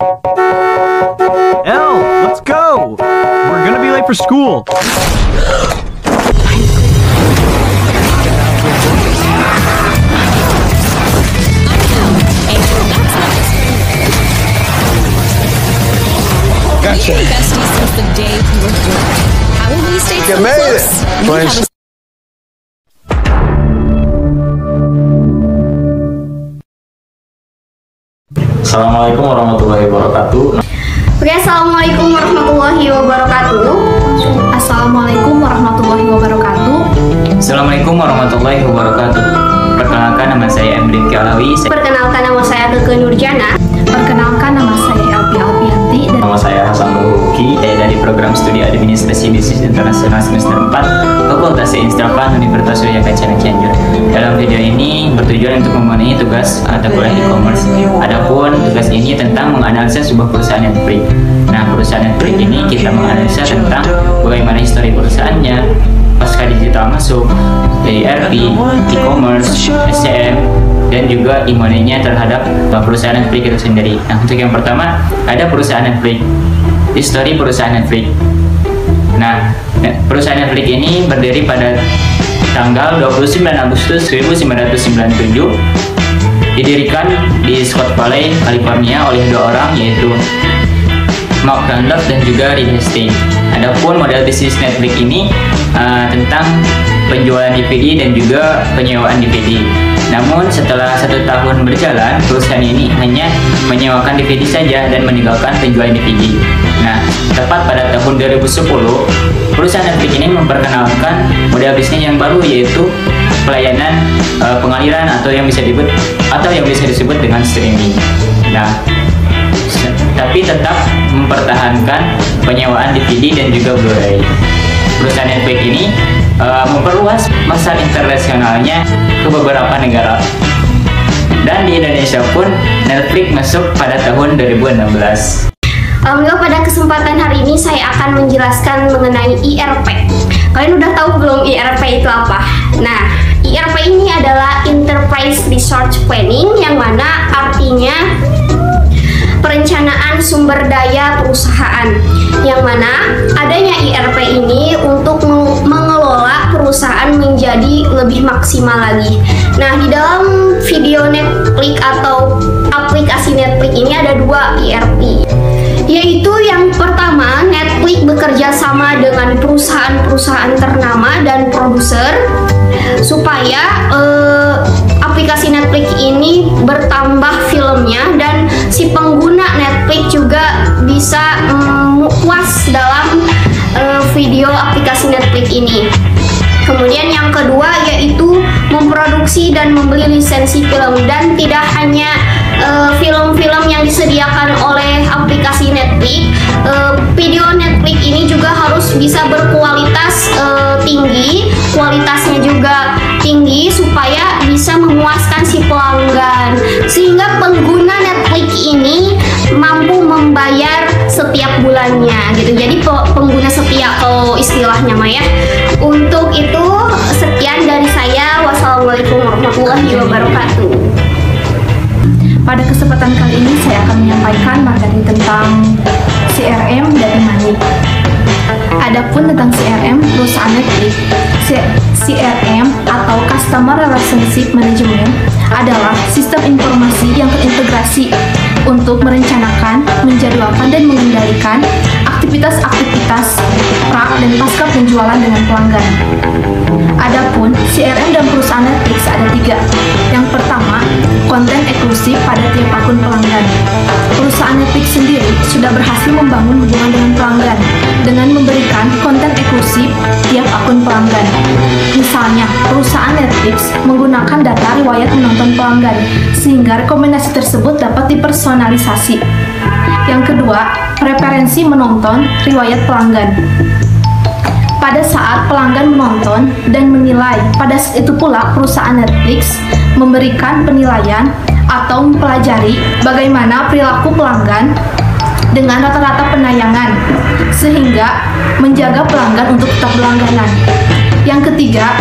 Elle, let's go! We're gonna be late for school. Gotcha. We've been besties since the day we were born. How will we stay so You made close? it. We have a Assalamualaikum warahmatullahi wabarakatuh. Oke, assalamualaikum warahmatullahi wabarakatuh. Assalamualaikum warahmatullahi wabarakatuh. Assalamualaikum warahmatullahi wabarakatuh. Perkenalkan, nama saya Emriki Alawi. Perkenalkan, nama saya Keke Nurjana. Perkenalkan, nama saya Elvi Alfianti. Nama saya Hasan Luki. Saya dari program studi administrasi bisnis internasional semester 4 Fakultas Instrafan Universitas Surya Kencana Cianjur. Dalam video ini bertujuan untuk memenuhi tugas mata kuliah e-commerce. Adapun tugas ini tentang menganalisa sebuah perusahaan Netflix. Nah, perusahaan Netflix ini kita menganalisa tentang bagaimana histori perusahaannya pasca digital masuk, ERP, e-commerce, SCM, dan juga imunenya terhadap perusahaan Netflix itu sendiri. Nah, untuk yang pertama ada perusahaan Netflix, histori perusahaan Netflix. Nah, perusahaan Netflix ini berdiri pada tanggal 29 Agustus 1997, didirikan di Scott Valley, California oleh dua orang, yaitu Mark Randolph dan juga Reed Hastings. Adapun model bisnis Netflix ini tentang penjualan DVD dan juga penyewaan DVD. Namun setelah 1 tahun berjalan, perusahaan ini hanya menyewakan DVD saja dan meninggalkan penjualan DVD. Nah, tepat pada tahun 2010, perusahaan Netflix ini memperkenalkan model bisnis yang baru, yaitu pelayanan pengaliran atau yang bisa disebut dengan streaming. Nah, tapi tetap mempertahankan penyewaan DVD dan juga Blu-ray. Perusahaan Netflix ini memperluas pasar internasionalnya ke beberapa negara, dan di Indonesia pun Netflix masuk pada tahun 2016. Alhamdulillah, pada kesempatan hari ini saya akan menjelaskan mengenai IRP. Kalian udah tahu belum IRP itu apa? Nah, IRP ini adalah Enterprise Resource Planning, yang mana artinya perencanaan sumber daya perusahaan, yang mana adanya IRP ini untuk mengelola perusahaan menjadi lebih maksimal lagi. Nah, di dalam video Netflix atau aplikasi Netflix ini ada 2 IRP, yaitu yang pertama, Netflix bekerja sama dengan perusahaan-perusahaan ternama dan produser supaya aplikasi Netflix ini bertambah filmnya, dan si pengguna Netflix juga bisa puas dalam video aplikasi Netflix ini. Kemudian yang kedua yaitu memproduksi dan membeli lisensi film, dan tidak hanya film-film yang disediakan oleh aplikasi Netflix, video Netflix ini juga harus bisa berkualitas tinggi, kualitasnya juga tinggi supaya bisa memuaskan si pelanggan, sehingga pengguna Netflix ini mampu membayar setiap bulannya gitu. Jadi pengguna setia kalau istilahnya mah ya. Untuk itu sekian dari saya. Wassalamualaikum warahmatullahi wabarakatuh. Pada kesempatan kali ini saya akan menyampaikan materi tentang CRM dan e-money. Adapun tentang CRM perusahaan Netflix, CRM atau Customer Relationship Management adalah sistem informasi yang terintegrasi untuk merencanakan, menjadwalkan, dan mengendalikan aktivitas-aktivitas pra dan pasca penjualan dengan pelanggan. Adapun CRM dan perusahaan Netflix ada 3. Yang pertama, konten eksklusif pada tiap akun pelanggan. Perusahaan Netflix sendiri sudah berhasil membangun hubungan dengan pelanggan dengan memberikan konten eksklusif tiap akun pelanggan. Misalnya, perusahaan Netflix menggunakan data riwayat menonton pelanggan sehingga rekomendasi tersebut dapat dipersonalisasi. Yang kedua, preferensi menonton riwayat pelanggan. Pada saat pelanggan menonton dan menilai, pada saat itu pula perusahaan Netflix memberikan penilaian atau mempelajari bagaimana perilaku pelanggan dengan rata-rata penayangan, sehingga menjaga pelanggan untuk tetap berlangganan. Yang ketiga,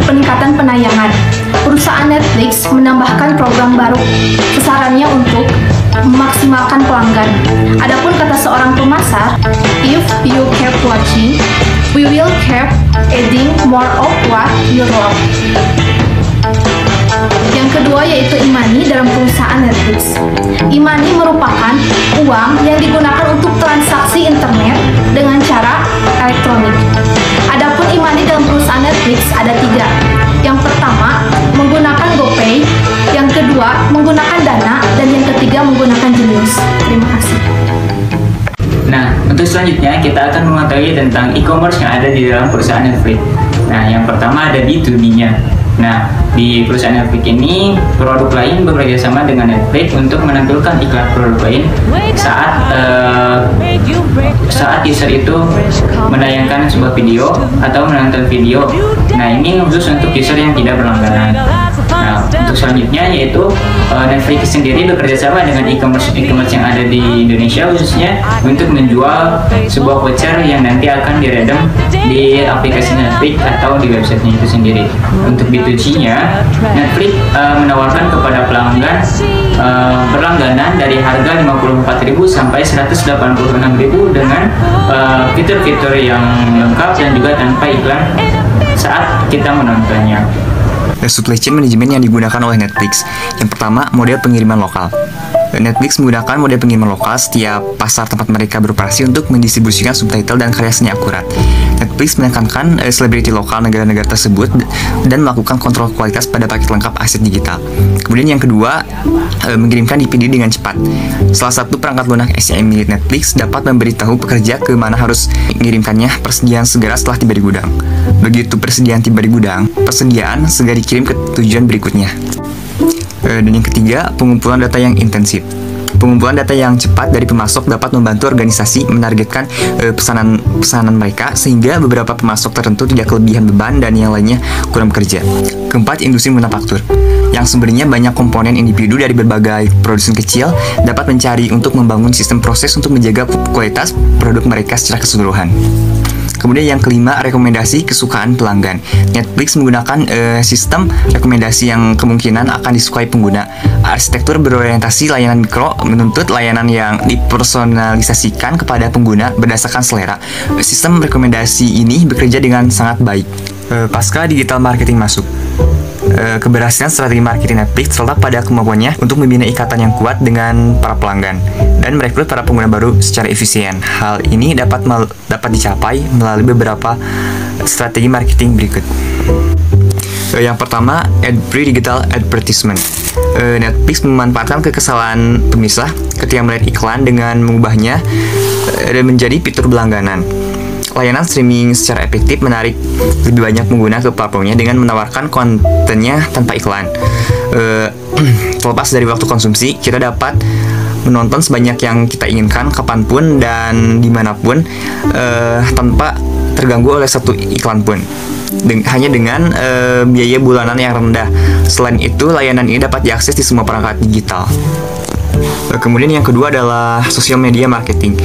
peningkatan penayangan. Perusahaan Netflix menambahkan program baru, sasarannya untuk memaksimalkan pelanggan. Adapun kata seorang pemasar, if you keep watching, we will keep adding more of what you love. Yang kedua yaitu e-money dalam perusahaan Netflix. E-money merupakan uang yang digunakan untuk transaksi internet dengan cara elektronik. Adapun e-money dalam perusahaan Netflix ada 3. Yang pertama menggunakan GoPay, yang kedua menggunakan Dana, dan yang ketiga menggunakan Genius. Terima kasih. Nah, untuk selanjutnya kita akan mengetahui tentang e-commerce yang ada di dalam perusahaan Netflix. Nah, yang pertama ada B2B-nya. Nah, di perusahaan Netflix ini, produk lain bekerja sama dengan Netflix untuk menampilkan iklan produk lain saat user itu menayangkan sebuah video atau menonton video. Nah, ini khusus untuk user yang tidak berlangganan. Nah, untuk selanjutnya yaitu Netflix sendiri bekerja sama dengan e-commerce yang ada di Indonesia, khususnya untuk menjual sebuah voucher yang nanti akan diredam di aplikasi Netflix atau di websitenya itu sendiri. Untuk B2G-nya, Netflix menawarkan kepada pelanggan berlangganan dari harga 54.000 sampai 186.000 dengan fitur-fitur yang lengkap dan juga tanpa iklan saat kita menontonnya. Supply chain management yang digunakan oleh Netflix. Yang pertama, model pengiriman lokal. Netflix menggunakan model pengiriman lokal setiap pasar tempat mereka beroperasi untuk mendistribusikan subtitle dan karya seni akurat. Netflix menekankan selebriti lokal negara-negara tersebut dan melakukan kontrol kualitas pada paket lengkap aset digital. Kemudian yang kedua, mengirimkan DVD dengan cepat. Salah satu perangkat lunak SCM milik Netflix dapat memberitahu pekerja ke mana harus mengirimkannya persediaan segera setelah tiba di gudang. Begitu persediaan tiba di gudang, persediaan segera dikirim ke tujuan berikutnya. Dan yang ketiga, pengumpulan data yang intensif. Pengumpulan data yang cepat dari pemasok dapat membantu organisasi menargetkan pesanan mereka sehingga beberapa pemasok tertentu tidak kelebihan beban dan yang lainnya kurang bekerja. Keempat, industri manufaktur. Yang sumbernya banyak komponen individu dari berbagai produsen kecil dapat mencari untuk membangun sistem proses untuk menjaga kualitas produk mereka secara keseluruhan. Kemudian yang kelima, rekomendasi kesukaan pelanggan. Netflix menggunakan sistem rekomendasi yang kemungkinan akan disukai pengguna. Arsitektur berorientasi layanan mikro menuntut layanan yang dipersonalisasikan kepada pengguna berdasarkan selera. Sistem rekomendasi ini bekerja dengan sangat baik. Pasca digital marketing masuk. Keberhasilan strategi marketing Netflix terletak pada kemampuannya untuk membina ikatan yang kuat dengan para pelanggan dan merekrut para pengguna baru secara efisien. Hal ini dapat dicapai melalui beberapa strategi marketing berikut. Yang pertama, ad-free digital advertisement. Netflix memanfaatkan kekesalan pemisah ketika melihat iklan dengan mengubahnya menjadi fitur berlangganan. Layanan streaming secara efektif menarik lebih banyak pengguna ke platformnya dengan menawarkan kontennya tanpa iklan. Terlepas dari waktu konsumsi, kita dapat menonton sebanyak yang kita inginkan, kapanpun dan dimanapun, tanpa terganggu oleh satu iklan pun. Hanya dengan biaya bulanan yang rendah. Selain itu, layanan ini dapat diakses di semua perangkat digital. Kemudian yang kedua adalah social media marketing.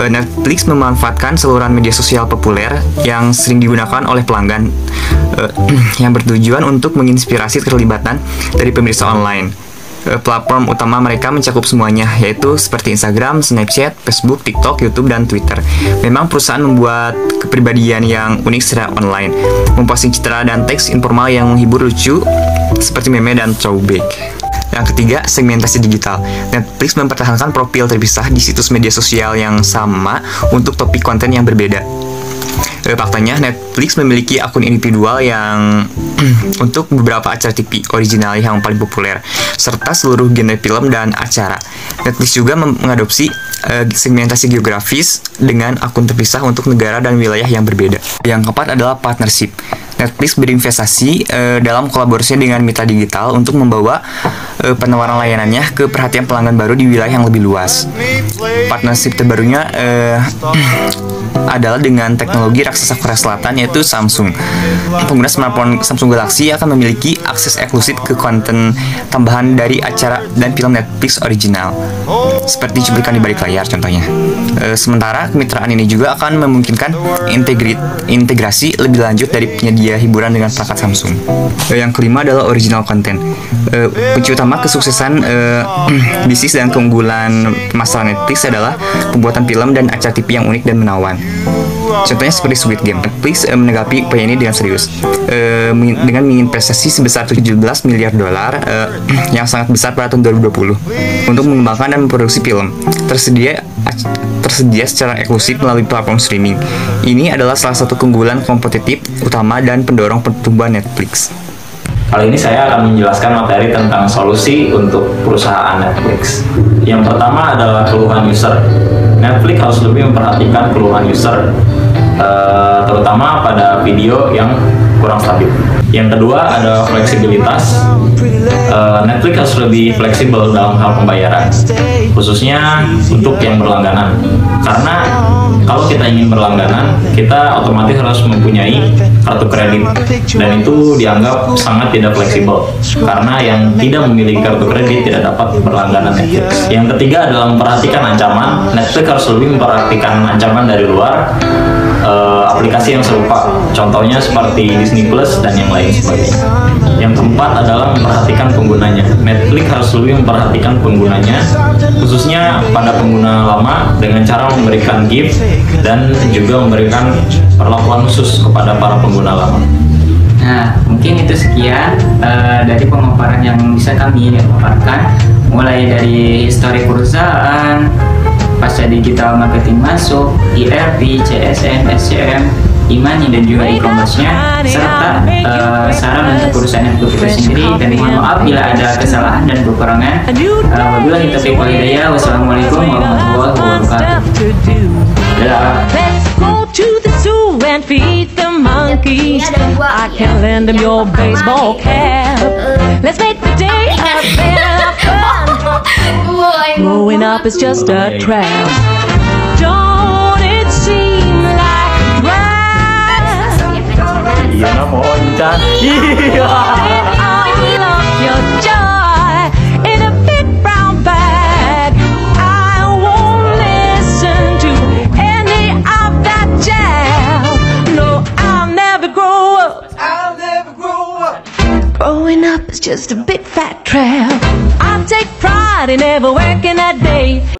Netflix memanfaatkan saluran media sosial populer yang sering digunakan oleh pelanggan yang bertujuan untuk menginspirasi keterlibatan dari pemirsa online. Platform utama mereka mencakup semuanya, yaitu seperti Instagram, Snapchat, Facebook, TikTok, YouTube, dan Twitter. Memang perusahaan membuat kepribadian yang unik secara online, memposting citra dan teks informal yang menghibur, lucu, seperti meme dan throwback. Yang ketiga, segmentasi digital. Netflix mempertahankan profil terpisah di situs media sosial yang sama untuk topik konten yang berbeda. Faktanya, Netflix memiliki akun individual yang untuk beberapa acara TV original yang paling populer, serta seluruh genre film dan acara. Netflix juga mengadopsi segmentasi geografis dengan akun terpisah untuk negara dan wilayah yang berbeda. Yang keempat adalah partnership. Netflix berinvestasi dalam kolaborasi dengan mitra digital untuk membawa penawaran layanannya ke perhatian pelanggan baru di wilayah yang lebih luas. Partnership terbarunya adalah dengan teknologi raksasa Korea Selatan yaitu Samsung. Pengguna smartphone Samsung Galaxy akan memiliki akses eksklusif ke konten tambahan dari acara dan film Netflix original, seperti cuplikan di balik layar contohnya. Sementara kemitraan ini juga akan memungkinkan integrasi lebih lanjut dari penyedia hiburan dengan perangkat Samsung. Yang kelima adalah original content. Kunci utama kesuksesan bisnis dan keunggulan pemasaran Netflix adalah pembuatan film dan acara TV yang unik dan menawan. Contohnya seperti Squid Game. Netflix menanggapi upaya ini dengan serius, dengan menginvestasi sebesar 17 miliar dolar yang sangat besar pada tahun 2020 untuk mengembangkan dan memproduksi film tersedia secara eksklusif melalui platform streaming. Ini adalah salah satu keunggulan kompetitif utama dan pendorong pertumbuhan Netflix. Kali ini saya akan menjelaskan materi tentang solusi untuk perusahaan Netflix. Yang pertama adalah keluhan user. Netflix harus lebih memperhatikan keluhan user, terutama pada video yang kurang stabil. Yang kedua ada fleksibilitas. Netflix harus lebih fleksibel dalam hal pembayaran, khususnya untuk yang berlangganan. Karena kalau kita ingin berlangganan, kita otomatis harus mempunyai kartu kredit, dan itu dianggap sangat tidak fleksibel karena yang tidak memiliki kartu kredit tidak dapat berlangganan Netflix. Yang ketiga adalah memperhatikan ancaman. Netflix harus lebih memperhatikan ancaman dari luar aplikasi yang serupa, contohnya seperti Disney Plus dan yang lain sebagainya. Yang keempat adalah memperhatikan penggunanya. Netflix harus lebih memperhatikan penggunanya, khususnya pada pengguna lama, dengan cara memberikan gift dan juga memberikan perlakuan khusus kepada para pengguna lama. Nah, mungkin itu sekian dari pemaparan yang bisa kami paparkan, mulai dari histori perusahaan, pasca digital marketing masuk, ERP, CSM, SCM, e-money dan juga e-commerce-nya, serta saran untuk perusahaan yang itu sendiri. Dan mohon maaf bila ada kesalahan dan kekurangan. Wabillahi taufiq wal hidayah. Wassalamualaikum warahmatullahi wabarakatuh. Let's go to the zoo and feed the monkeys. I can lend them your baseball cap. Let's make the day a better fun. Growing up is just a trap. Don't it seem like a drag? Iya, mohon All of your joy in a big brown bag. I won't listen to any of that jazz. No, I'll never grow up. Growing up is just a big fat trap. I take pride in never working a day.